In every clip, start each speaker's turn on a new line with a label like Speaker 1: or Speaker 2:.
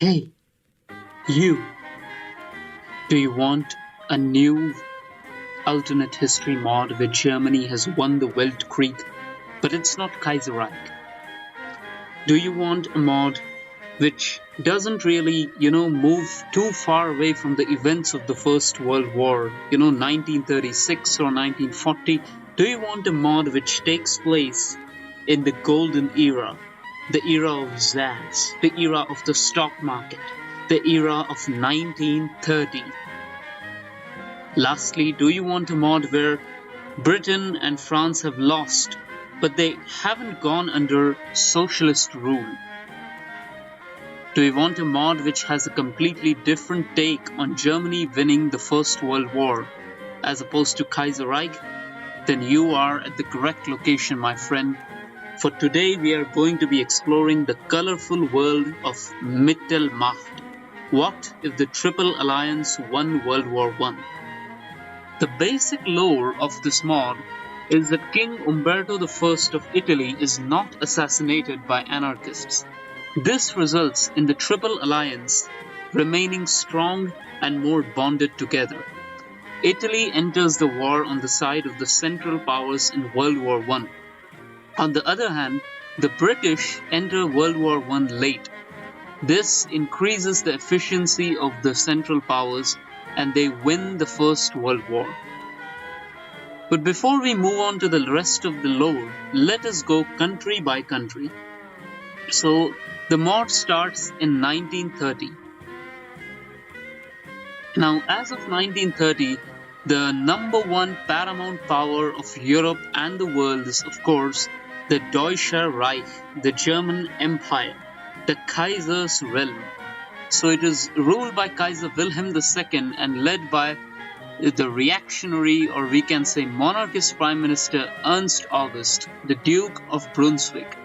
Speaker 1: Hey, you, do you want a new alternate history mod where Germany has won the Weltkrieg, but it's not Kaiserreich? Do you want a mod which doesn't really, move too far away from the events of the First World War, 1936 or 1940? Do you want a mod which takes place in the golden era, the era of Zaz, the era of the stock market, the era of 1930? Lastly, do you want a mod where Britain and France have lost, but they haven't gone under socialist rule? Do you want a mod which has a completely different take on Germany winning the First World War as opposed to Kaiserreich? Then you are at the correct location, my friend. For today, we are going to be exploring the colorful world of Mittelmachte. What if the Triple Alliance won World War I? The basic lore of this mod is that King Umberto I of Italy is not assassinated by anarchists. This results in the Triple Alliance remaining strong and more bonded together. Italy enters the war on the side of the Central Powers in World War I. On the other hand, the British enter World War I late. This increases the efficiency of the Central Powers and they win the First World War. But before we move on to the rest of the lore, let us go country by country. So, the mod starts in 1930. Now, as of 1930, the number one paramount power of Europe and the world is, of course, the Deutsche Reich, the German Empire, the Kaiser's realm. So it is ruled by Kaiser Wilhelm II and led by the reactionary, or we can say monarchist Prime Minister Ernst August, the Duke of Brunswick.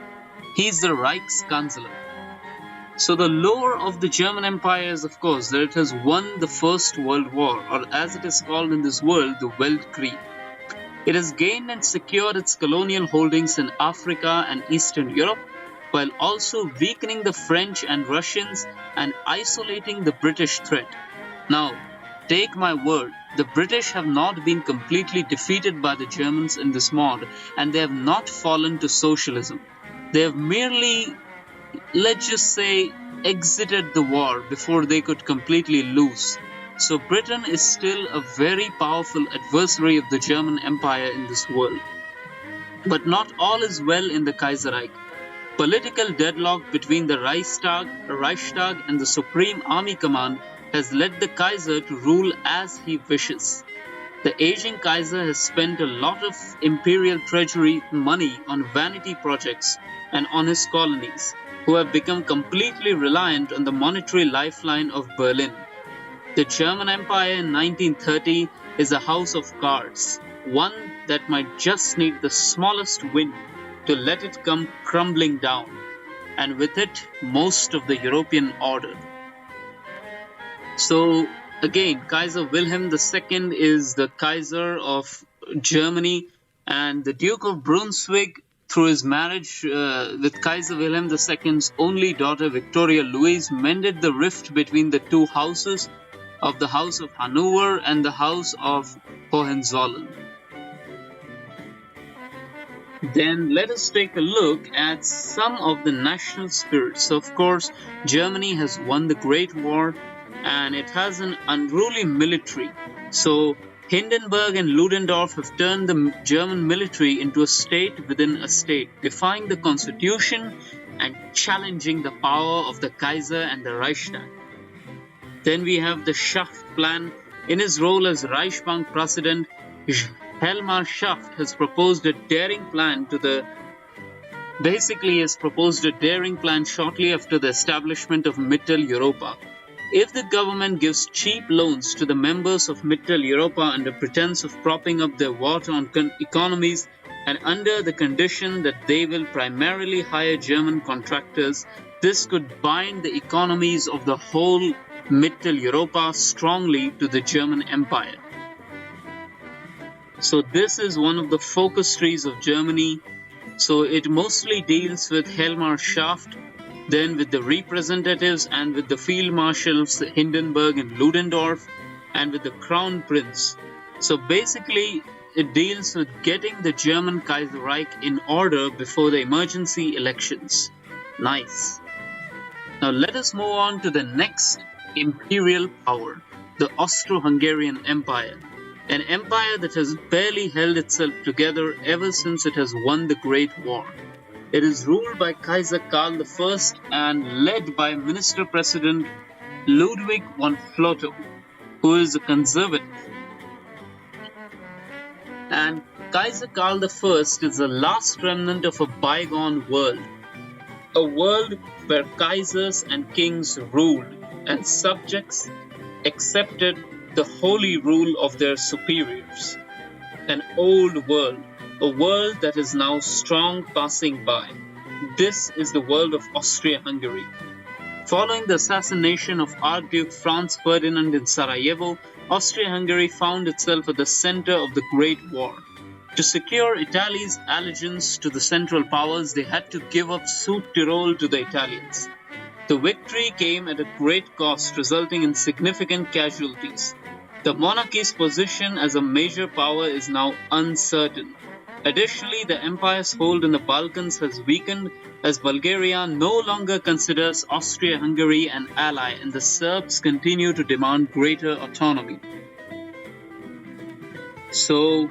Speaker 1: He is the Reichskanzler. So the lore of the German Empire is, of course, that it has won the First World War, or as it is called in this world, the Weltkrieg. It has gained and secured its colonial holdings in Africa and Eastern Europe, while also weakening the French and Russians and isolating the British threat. Now, take my word, the British have not been completely defeated by the Germans in this mod, and they have not fallen to socialism. They have merely, let's just say, exited the war before they could completely lose. So Britain is still a very powerful adversary of the German Empire in this world. But not all is well in the Kaiserreich. Political deadlock between the Reichstag and the Supreme Army Command has led the Kaiser to rule as he wishes. The aging Kaiser has spent a lot of imperial treasury money on vanity projects and on his colonies, who have become completely reliant on the monetary lifeline of Berlin. The German Empire in 1930 is a house of cards, one that might just need the smallest wind to let it come crumbling down, and with it, most of the European order. So, again, Kaiser Wilhelm II is the Kaiser of Germany, and the Duke of Brunswick, through his marriage with Kaiser Wilhelm II's only daughter Victoria Louise, mended the rift between the two houses of the House of Hanover and the House of Hohenzollern. Then let us take a look at some of the national spirits. So, of course, Germany has won the Great War and it has an unruly military. So, Hindenburg and Ludendorff have turned the German military into a state within a state, defying the constitution and challenging the power of the Kaiser and the Reichstag. Then we have the Schaft plan. In his role as Reichsbank president, Helmar Schaft has proposed a daring plan shortly after the establishment of Mittel Europa. If the government gives cheap loans to the members of Mittel Europa under pretense of propping up their war-torn economies and under the condition that they will primarily hire German contractors, this could bind the economies of the whole Mittel Europa strongly to the German Empire. So this is one of the focus trees of Germany. So it mostly deals with Helmar Schaft then with the representatives and with the field marshals Hindenburg and Ludendorff, and with the crown prince. So basically, it deals with getting the German Kaiserreich in order before the emergency elections. Nice. Now let us move on to the next imperial power, the Austro-Hungarian Empire. An empire that has barely held itself together ever since it has won the Great War. It is ruled by Kaiser Karl I and led by Minister President Ludwig von Flotho, who is a conservative. And Kaiser Karl I is the last remnant of a bygone world. A world where Kaisers and kings ruled and subjects accepted the holy rule of their superiors. An old world, a world that is now strong passing by. This is the world of Austria-Hungary. Following the assassination of Archduke Franz Ferdinand in Sarajevo, Austria-Hungary found itself at the center of the Great War. To secure Italy's allegiance to the Central Powers, they had to give up Südtirol to the Italians. The victory came at a great cost, resulting in significant casualties. The monarchy's position as a major power is now uncertain. Additionally, the empire's hold in the Balkans has weakened as Bulgaria no longer considers Austria-Hungary an ally and the Serbs continue to demand greater autonomy. So,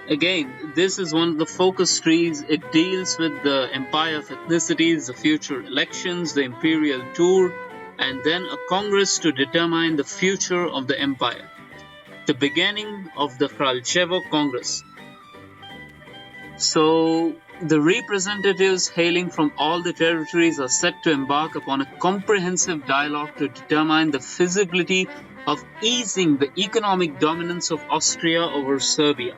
Speaker 1: again, this is one of the focus trees. It deals with the empire of ethnicities, the future elections, the imperial tour, and then a congress to determine the future of the empire. The beginning of the Kraljevo Congress. So, the representatives hailing from all the territories are set to embark upon a comprehensive dialogue to determine the feasibility of easing the economic dominance of Austria over Serbia.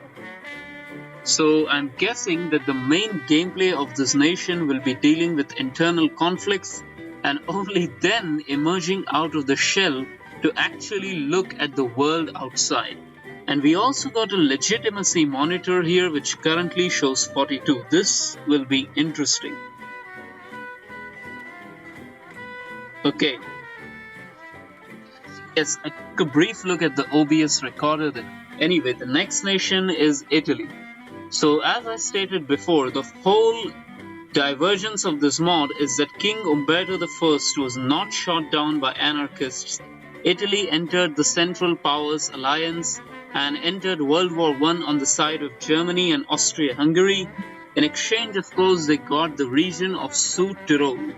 Speaker 1: So, I'm guessing that the main gameplay of this nation will be dealing with internal conflicts and only then emerging out of the shell to actually look at the world outside. And we also got a legitimacy monitor here which currently shows 42. This will be interesting. Okay. Yes, I took a brief look at the OBS recorder there. Anyway, the next nation is Italy. So as I stated before, the whole divergence of this mod is that King Umberto I was not shot down by anarchists. Italy entered the Central Powers Alliance and entered World War I on the side of Germany and Austria-Hungary. In exchange, of course, they got the region of Südtirol.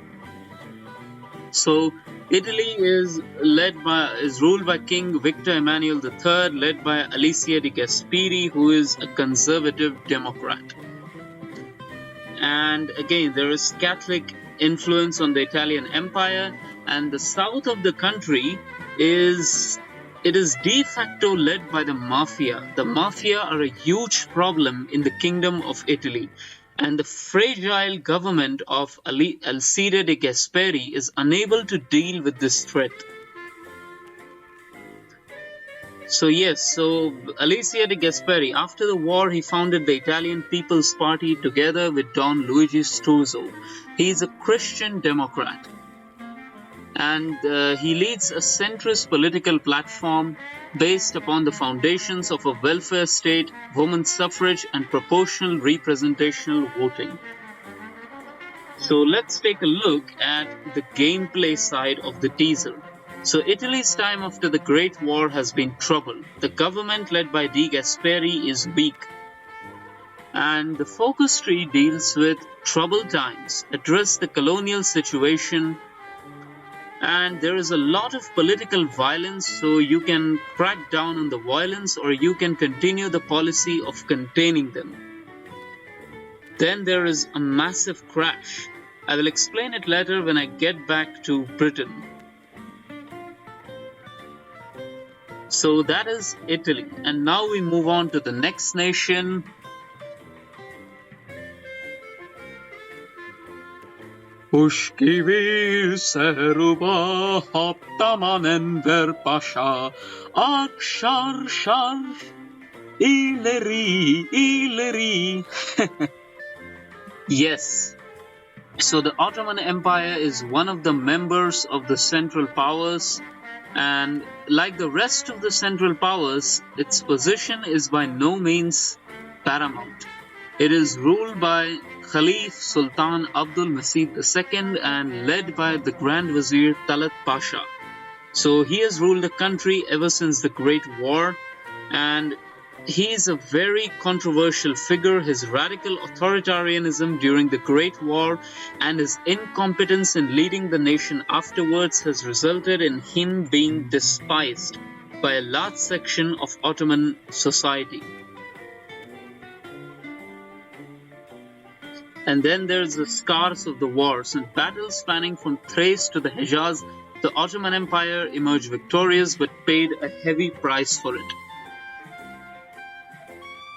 Speaker 1: So, Italy is ruled by King Victor Emmanuel III, led by Alicia di Gasperi, who is a conservative Democrat. And again, there is Catholic influence on the Italian Empire, and the south of the country is de facto led by the Mafia. The Mafia are a huge problem in the Kingdom of Italy, and the fragile government of Alcide de Gasperi is unable to deal with this threat. So Alicia de Gasperi, after the war, he founded the Italian People's Party together with Don Luigi Sturzo. He is a Christian Democrat. And he leads a centrist political platform based upon the foundations of a welfare state, women's suffrage, and proportional representational voting. So let's take a look at the gameplay side of the teaser. So Italy's time after the Great War has been troubled. The government led by De Gasperi is weak. And the focus tree deals with troubled times, address the colonial situation, and there is a lot of political violence, so you can crack down on the violence or you can continue the policy of containing them. Then there is a massive crash. I will explain it later when I get back to Britain. So that is Italy. And now we move on to the next nation. Ushkivi Seruba Hoptaman Enver Pasha Akshar Shar Ileri. Yes. So the Ottoman Empire is one of the members of the Central Powers, and like the rest of the Central Powers, its position is by no means paramount. It is ruled by Khalif Sultan Abdul Masih II and led by the Grand Vizier Talat Pasha. So he has ruled the country ever since the Great War, and he is a very controversial figure. His radical authoritarianism during the Great War and his incompetence in leading the nation afterwards has resulted in him being despised by a large section of Ottoman society. And then there's the scars of the wars. In battles spanning from Thrace to the Hejaz, the Ottoman Empire emerged victorious but paid a heavy price for it.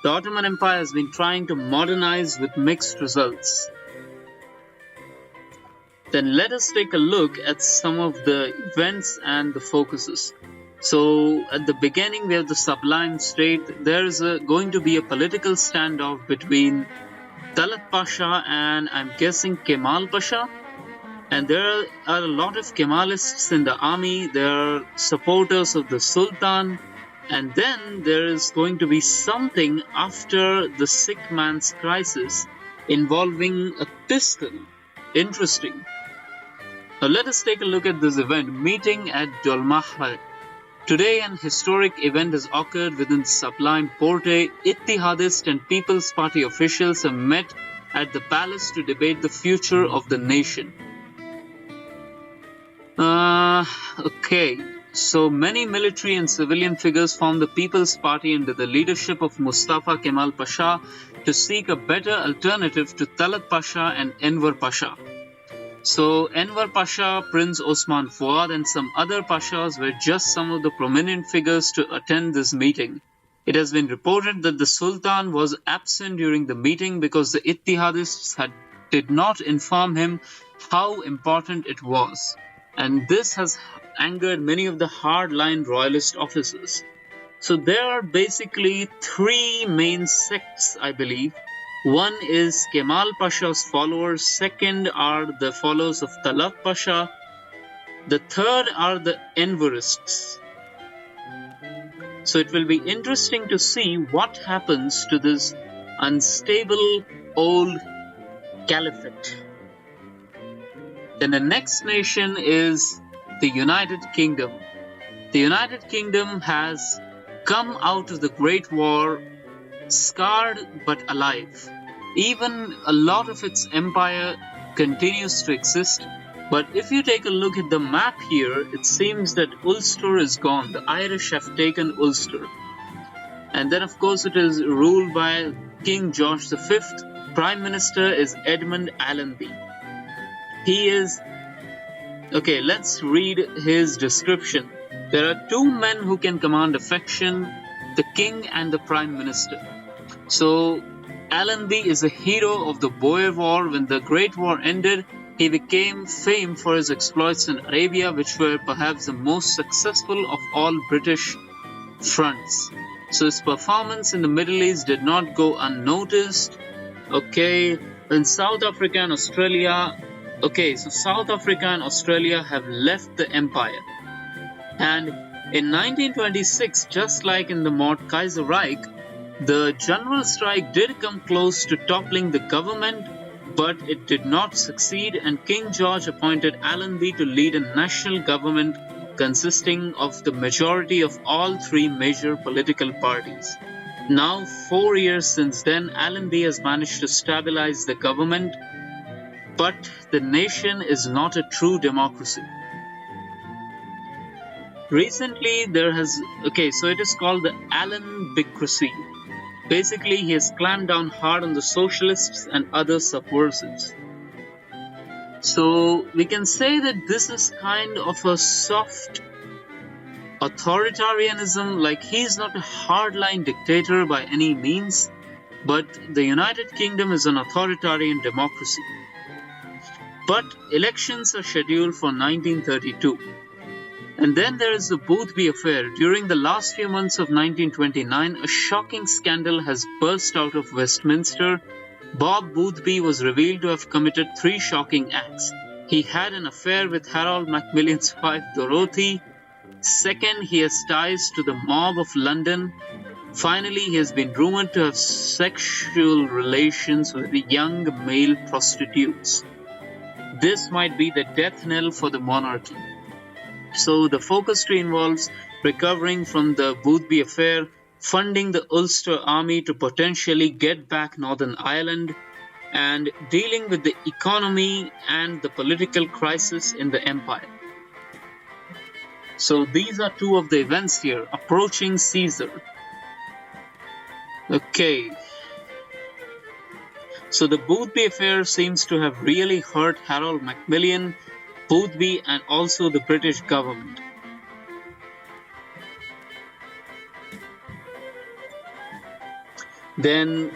Speaker 1: The Ottoman Empire has been trying to modernize with mixed results. Then let us take a look at some of the events and the focuses. So at the beginning we have the Sublime State. There is going to be a political standoff between Talat Pasha and I'm guessing Kemal Pasha. And there are a lot of Kemalists in the army. They are supporters of the Sultan. And then there is going to be something after the sick man's crisis involving a pistol. Interesting. Now let us take a look at this event, meeting at Mittelmachte. Today an historic event has occurred within the Sublime Porte. Ittihadist and People's Party officials have met at the palace to debate the future of the nation. Okay. So many military and civilian figures formed the People's Party under the leadership of Mustafa Kemal Pasha to seek a better alternative to Talat Pasha and Enver Pasha. So Enver Pasha, Prince Osman Fuad and some other Pashas were just some of the prominent figures to attend this meeting. It has been reported that the Sultan was absent during the meeting because the Ittihadists did not inform him how important it was. And this has angered many of the hardline royalist officers. So there are basically three main sects, I believe. One is Kemal Pasha's followers, second are the followers of Talat Pasha, the third are the Enverists. So it will be interesting to see what happens to this unstable old caliphate. Then the next nation is the United Kingdom. The United Kingdom has come out of the Great War scarred but alive. Even a lot of its empire continues to exist. But if you take a look at the map here, it seems that Ulster is gone. The Irish have taken Ulster. And then of course it is ruled by King George V. Prime Minister is Edmund Allenby. He is... Okay, let's read his description. There are two men who can command affection, the king and the prime minister. So, Allenby is a hero of the Boer War. When the Great War ended, he became famed for his exploits in Arabia, which were perhaps the most successful of all British fronts. So his performance in the Middle East did not go unnoticed. Okay, in South Africa and Australia... Okay, so South Africa and Australia have left the empire. And in 1926, just like in the Mord-Kaiser-Reich, the general strike did come close to toppling the government, but it did not succeed, and King George appointed Allenby to lead a national government consisting of the majority of all three major political parties. Now, 4 years since then, Allenby has managed to stabilize the government, but the nation is not a true democracy. Recently, so it is called the Allenbicracy. Basically, he has clamped down hard on the socialists and other subversives. So, we can say that this is kind of a soft authoritarianism, like he's not a hardline dictator by any means, but the United Kingdom is an authoritarian democracy. But elections are scheduled for 1932. And then there is the Boothby affair. During the last few months of 1929, a shocking scandal has burst out of Westminster. Bob Boothby was revealed to have committed 3 shocking acts. He had an affair with Harold Macmillan's wife Dorothy. Second, he has ties to the mob of London. Finally, he has been rumored to have sexual relations with young male prostitutes. This might be the death knell for the monarchy. So the focus tree involves recovering from the Boothby affair, funding the Ulster army to potentially get back Northern Ireland, and dealing with the economy and the political crisis in the empire. So these are 2 of the events here. Approaching Caesar. Okay. So the Boothby affair seems to have really hurt Harold Macmillan, Boothby, and also the British government. Then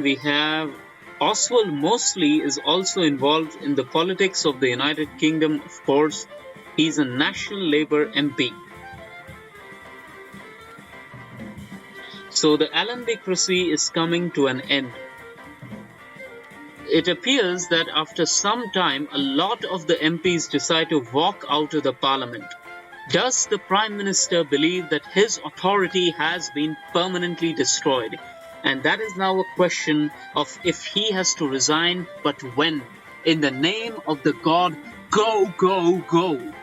Speaker 1: we have Oswald Mosley is also involved in the politics of the United Kingdom, of course. He's a National Labour MP. So the Allenbycracy is coming to an end. It appears that after some time, a lot of the MPs decide to walk out of the parliament. Does the Prime Minister believe that his authority has been permanently destroyed? And that is now a question of if he has to resign, but when. In the name of the god, go, go, go.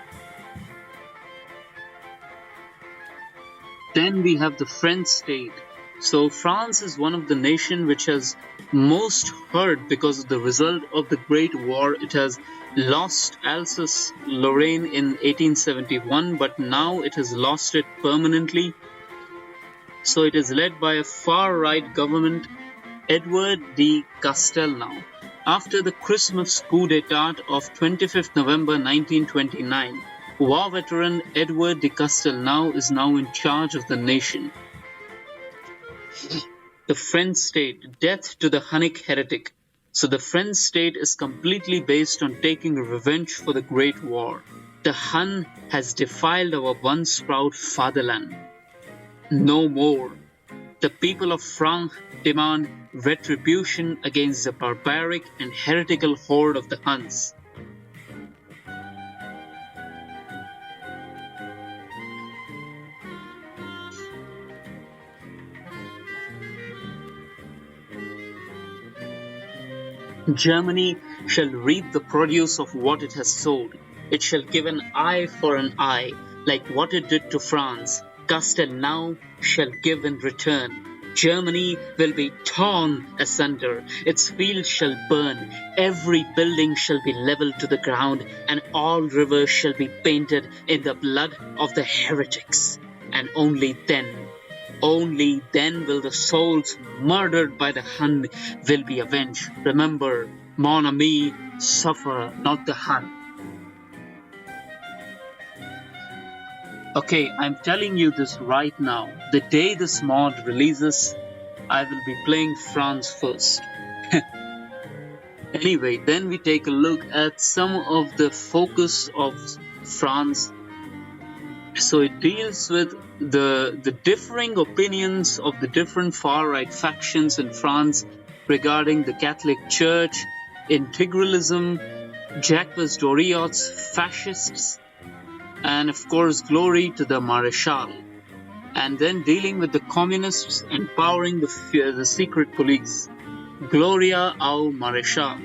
Speaker 1: Then we have the French state. So France is one of the nations which has most hurt because of the result of the Great War. It has lost Alsace-Lorraine in 1871, but now it has lost it permanently. So it is led by a far-right government, Edward de Castelnau. After the Christmas coup d'etat of 25th November 1929, war veteran Edward de Castelnau is now in charge of the nation. The French state, death to the Hunnic heretic. So the French state is completely based on taking revenge for the Great War. The Hun has defiled our once proud fatherland. No more. The people of France demand retribution against the barbaric and heretical horde of the Huns. Germany shall reap the produce of what it has sowed. It shall give an eye for an eye, like what it did to France. Castelnau shall give in return. Germany will be torn asunder. Its fields shall burn. Every building shall be leveled to the ground, and all rivers shall be painted in the blood of the heretics. And only then will the souls murdered by the Hun will be avenged. Remember, mon ami, suffer not the Hun. Okay, I'm telling you this right now. The day this mod releases, I will be playing France first. Anyway, then we take a look at some of the focus of France. So it deals with the differing opinions of the different far-right factions in France regarding the Catholic Church, integralism, Jacques Doriots, fascists, and of course glory to the Maréchal. And then dealing with the communists, empowering the secret police. Gloria au Maréchal.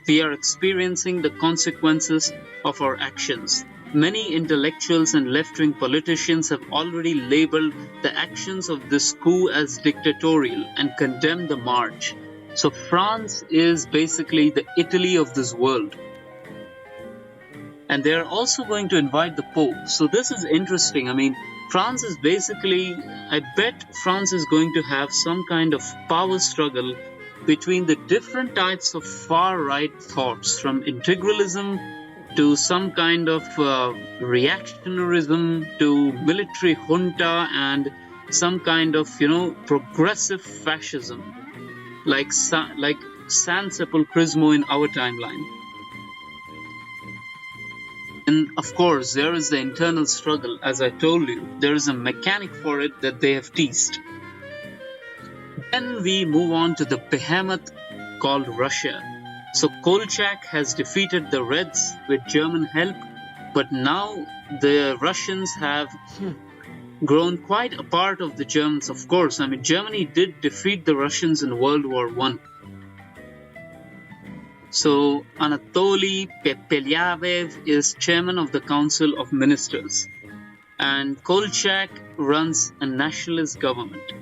Speaker 1: We are experiencing the consequences of our actions. Many intellectuals and left-wing politicians have already labeled the actions of this coup as dictatorial and condemned the march. So France is basically the Italy of this world. And they are also going to invite the Pope. So this is interesting. I mean, France is basically, I bet France is going to have some kind of power struggle between the different types of far-right thoughts, from integralism to some kind of reactionarism to military junta and some kind of, progressive fascism, like San Sepulcrismo in our timeline. And of course, there is the internal struggle, as I told you. There is a mechanic for it that they have teased. Then we move on to the behemoth called Russia. So Kolchak has defeated the Reds with German help, but now the Russians have grown quite a part of the Germans, of course. I mean, Germany did defeat the Russians in World War I. So Anatoly Pepelyaev is chairman of the Council of Ministers, and Kolchak runs a nationalist government.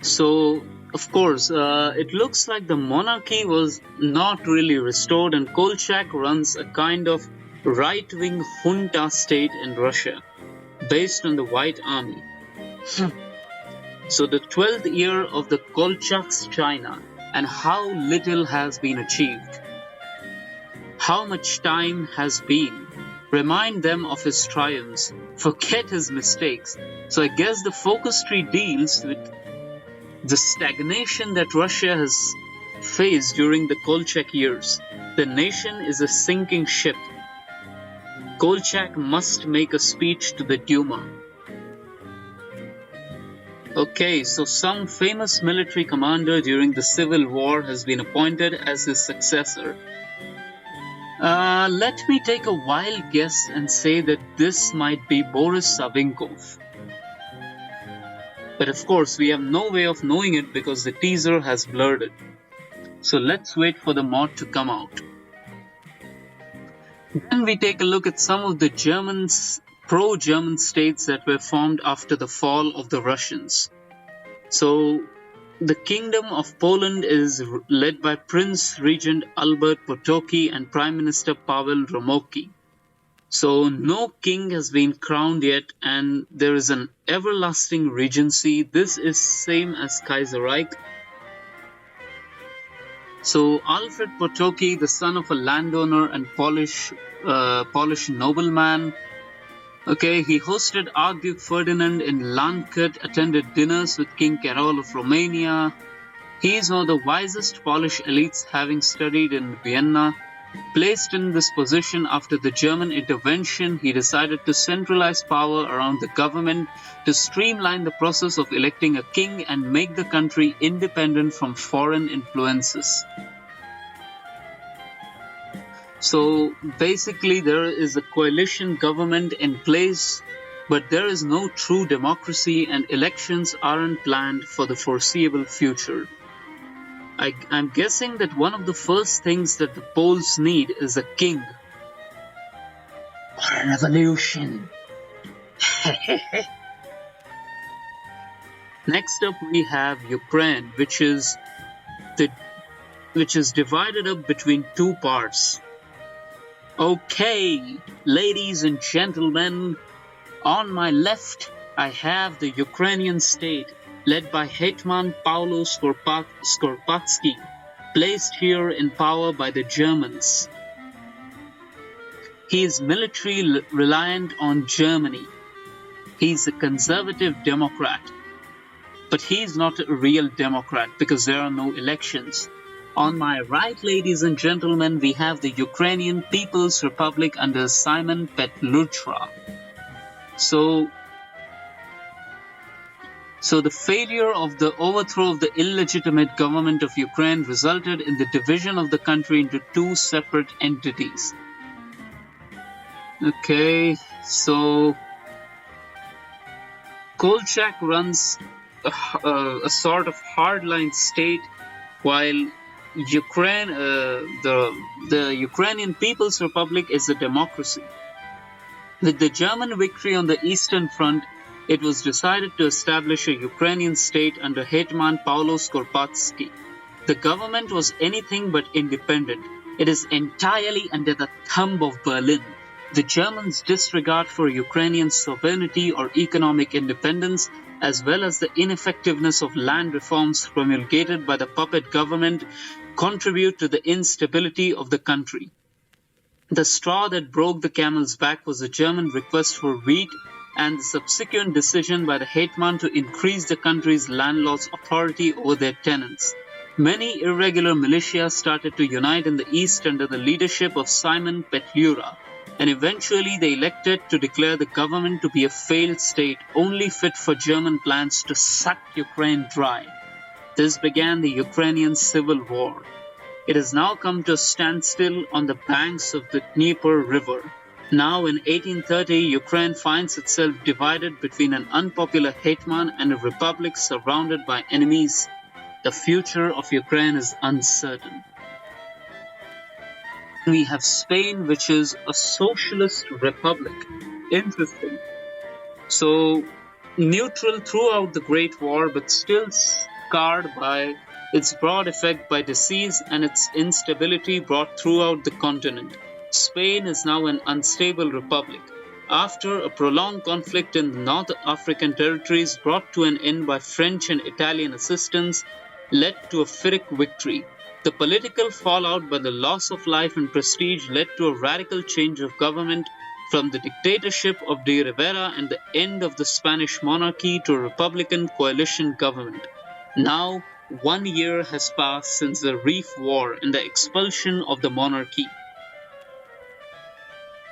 Speaker 1: So, of course, it looks like the monarchy was not really restored, and Kolchak runs a kind of right-wing junta state in Russia, based on the White Army. So, the 12th year of the Kolchak's China, and how little has been achieved. How much time has been. Remind them of his triumphs. Forget his mistakes. So, I guess the focus tree deals with the stagnation that Russia has faced during the Kolchak years. The nation is a sinking ship. Kolchak must make a speech to the Duma. Okay, so some famous military commander during the Civil War has been appointed as his successor. Let me take a wild guess and say that this might be Boris Savinkov. But of course, we have no way of knowing it because the teaser has blurred it. So let's wait for the mod to come out. Then we take a look at some of the pro-German states that were formed after the fall of the Russians. So the Kingdom of Poland is led by Prince Regent Albert Potocki and Prime Minister Paweł Romoki. So no king has been crowned yet, and there is an everlasting regency. This is same as Kaiserreich. So Alfred Potocki, the son of a landowner and Polish nobleman, he hosted Archduke Ferdinand in Landkut, attended dinners with King Carol of Romania. He is one of the wisest Polish elites, having studied in Vienna. Placed in this position after the German intervention, he decided to centralize power around the government to streamline the process of electing a king and make the country independent from foreign influences. So basically there is a coalition government in place, but there is no true democracy and elections aren't planned for the foreseeable future. I'm guessing that one of the first things that the Poles need is a king. Or a revolution. Next up we have Ukraine, which is divided up between two parts. Okay, ladies and gentlemen, on my left I have the Ukrainian state, led by Hetman Paulo Skorpatsky, placed here in power by the Germans. He is militarily reliant on Germany. He is a conservative Democrat. But he is not a real Democrat because there are no elections. On my right, ladies and gentlemen, we have the Ukrainian People's Republic under Simon Petliura. So the failure of the overthrow of the illegitimate government of Ukraine resulted in the division of the country into two separate entities. Okay, so Kolchak runs a sort of hardline state, while Ukraine, the Ukrainian People's Republic is a democracy. With the German victory on the Eastern Front, it was decided to establish a Ukrainian state under Hetman Paulo Skorpatsky. The government was anything but independent. It is entirely under the thumb of Berlin. The Germans' disregard for Ukrainian sovereignty or economic independence, as well as the ineffectiveness of land reforms promulgated by the puppet government, contribute to the instability of the country. The straw that broke the camel's back was a German request for wheat and the subsequent decision by the hetman to increase the country's landlord's authority over their tenants. Many irregular militias started to unite in the east under the leadership of Simon Petlura, and eventually they elected to declare the government to be a failed state only fit for German plans to suck Ukraine dry. This began the Ukrainian Civil War. It has now come to a standstill on the banks of the Dnieper River. Now in 1830, Ukraine finds itself divided between an unpopular hetman and a republic surrounded by enemies. The future of Ukraine is uncertain. We have Spain, which is a socialist republic. Interesting. So, neutral throughout the Great War, but still scarred by its broad effect by disease and its instability brought throughout the continent. Spain is now an unstable republic. After a prolonged conflict in the North African territories brought to an end by French and Italian assistance, led to a Pyrrhic victory. The political fallout by the loss of life and prestige led to a radical change of government from the dictatorship of de Rivera and the end of the Spanish monarchy to a Republican coalition government. Now, 1 year has passed since the Rif War and the expulsion of the monarchy.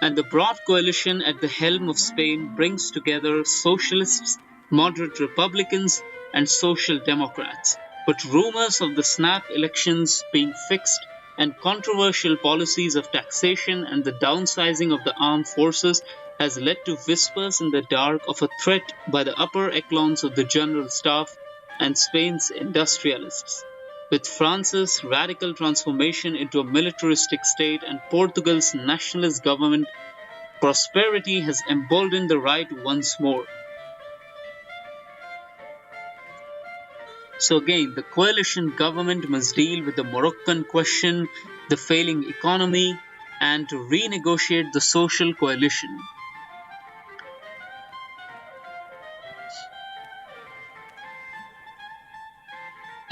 Speaker 1: And the broad coalition at the helm of Spain brings together socialists, moderate Republicans, and social democrats. But rumors of the snap elections being fixed and controversial policies of taxation and the downsizing of the armed forces has led to whispers in the dark of a threat by the upper echelons of the general staff and Spain's industrialists. With France's radical transformation into a militaristic state and Portugal's nationalist government, prosperity has emboldened the right once more. So again, the coalition government must deal with the Moroccan question, the failing economy, and to renegotiate the social coalition.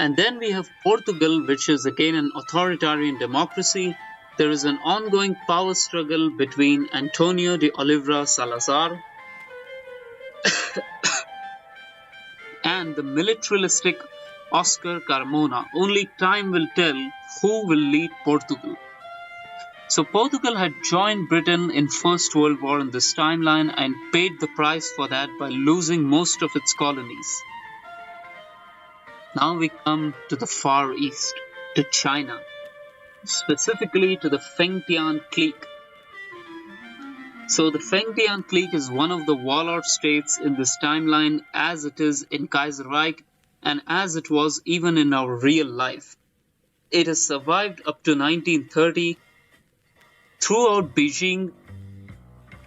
Speaker 1: And then we have Portugal, which is again an authoritarian democracy. There is an ongoing power struggle between Antonio de Oliveira Salazar and the militaristic Oscar Carmona. Only time will tell who will lead Portugal. So Portugal had joined Britain in First World War in this timeline and paid the price for that by losing most of its colonies. Now we come to the Far East, to China, specifically to the Fengtian clique. So the Fengtian clique is one of the warlord states in this timeline as it is in Kaiserreich and as it was even in our real life. It has survived up to 1930. Throughout Beijing,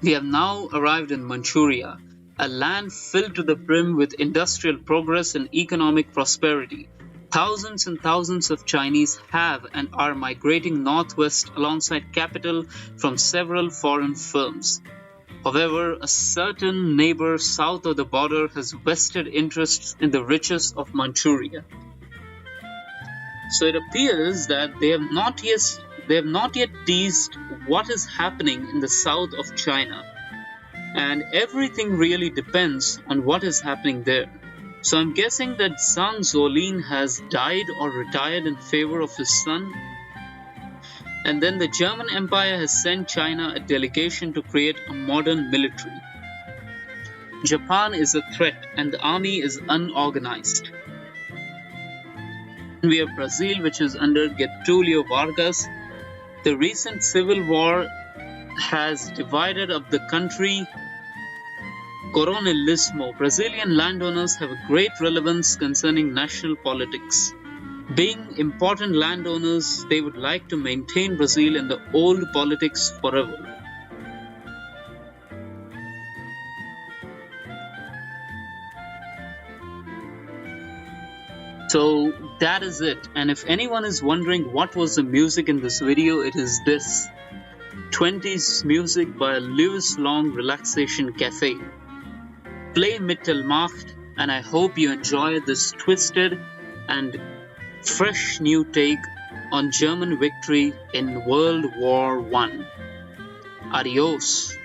Speaker 1: we have now arrived in Manchuria, a land filled to the brim with industrial progress and economic prosperity. Thousands and thousands of Chinese have and are migrating northwest alongside capital from several foreign firms. However, a certain neighbor south of the border has vested interests in the riches of Manchuria. So it appears that they have not yet teased what is happening in the south of China. And everything really depends on what is happening there. So I'm guessing that Zhang Zolin has died or retired in favor of his son. And then the German Empire has sent China a delegation to create a modern military. Japan is a threat and the army is unorganized. We have Brazil, which is under Getulio Vargas. The recent civil war has divided up the country. Coronelismo. Brazilian landowners have a great relevance concerning national politics. Being important landowners, they would like to maintain Brazil in the old politics forever. So that is it. And if anyone is wondering what was the music in this video, it is this. 20s music by Lewis Long Relaxation Cafe. Play Mittelmachte, and I hope you enjoy this twisted and fresh new take on German victory in World War I. Adios.